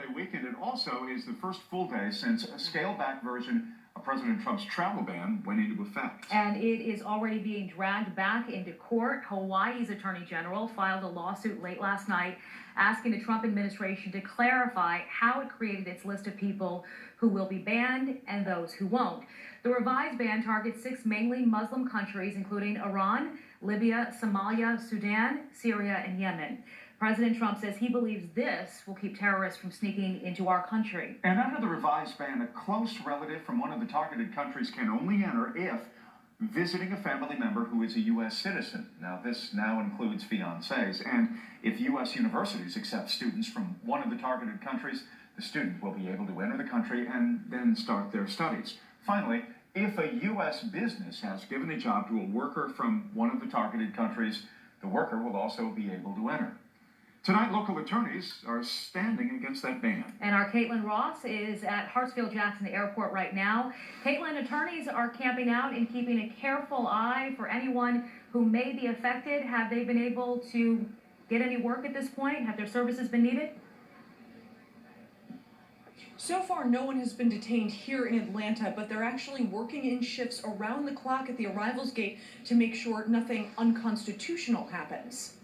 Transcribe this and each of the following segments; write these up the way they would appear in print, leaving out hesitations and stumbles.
holiday weekend. It also is the first full day since a scaled-back version of President Trump's travel ban went into effect. And it is already being dragged back into court. Hawaii's Attorney General filed a lawsuit late last night asking the Trump administration to clarify how it created its list of people who will be banned and those who won't. The revised ban targets 6 mainly Muslim countries, including Iran, Libya, Somalia, Sudan, Syria, and Yemen. President Trump says he believes this will keep terrorists from sneaking into our country. And under the revised ban, a close relative from one of the targeted countries can only enter if visiting a family member who is a U.S. citizen. Now, this now includes fiancés. And if U.S. universities accept students from one of the targeted countries, the student will be able to enter the country and then start their studies. Finally, if a U.S. business has given a job to a worker from one of the targeted countries, the worker will also be able to enter. Tonight, local attorneys are standing against that ban. And our Caitlin Ross is at Hartsfield-Jackson Airport right now. Caitlin, attorneys are camping out and keeping a careful eye for anyone who may be affected. Have they been able to get any work at this point? Have their services been needed? So far, no one has been detained here in Atlanta, but they're actually working in shifts around the clock at the arrivals gate to make sure nothing unconstitutional happens.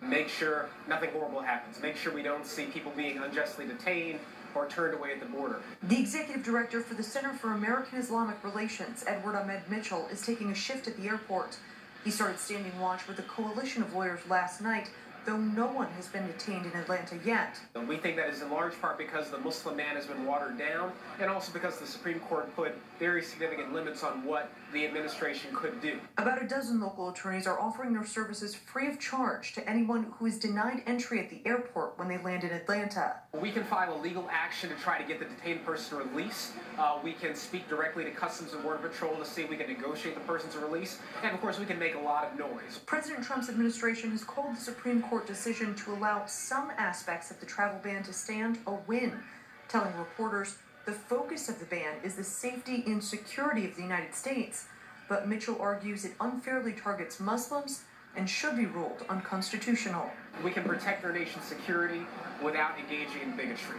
Make sure nothing horrible happens. Make sure we don't see people being unjustly detained or turned away at the border. The executive director for the Center for American Islamic Relations, Edward Ahmed Mitchell, is taking a shift at the airport. He started standing watch with a coalition of lawyers last night, though no one has been detained in Atlanta yet. We think that is in large part because the Muslim ban has been watered down, and also because the Supreme Court put very significant limits on what the administration could do. About a dozen local attorneys are offering their services free of charge to anyone who is denied entry at the airport when they land in Atlanta. We can file a legal action to try to get the detained person released. We can speak directly to Customs and Border Patrol to see if we can negotiate the person's release. And of course, we can make a lot of noise. President Trump's administration has called the Supreme Court decision to allow some aspects of the travel ban to stand a win, telling reporters the focus of the ban is the safety and security of the United States. But Mitchell argues it unfairly targets Muslims and should be ruled unconstitutional. We can protect our nation's security without engaging in bigotry.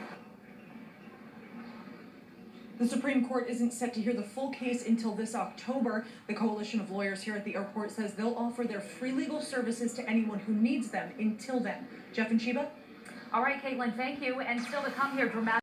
The Supreme Court isn't set to hear the full case until this October. The coalition of lawyers here at the airport says they'll offer their free legal services to anyone who needs them until then. Jeff and Sheba? All right, Caitlin, thank you. And still to come here, dramatic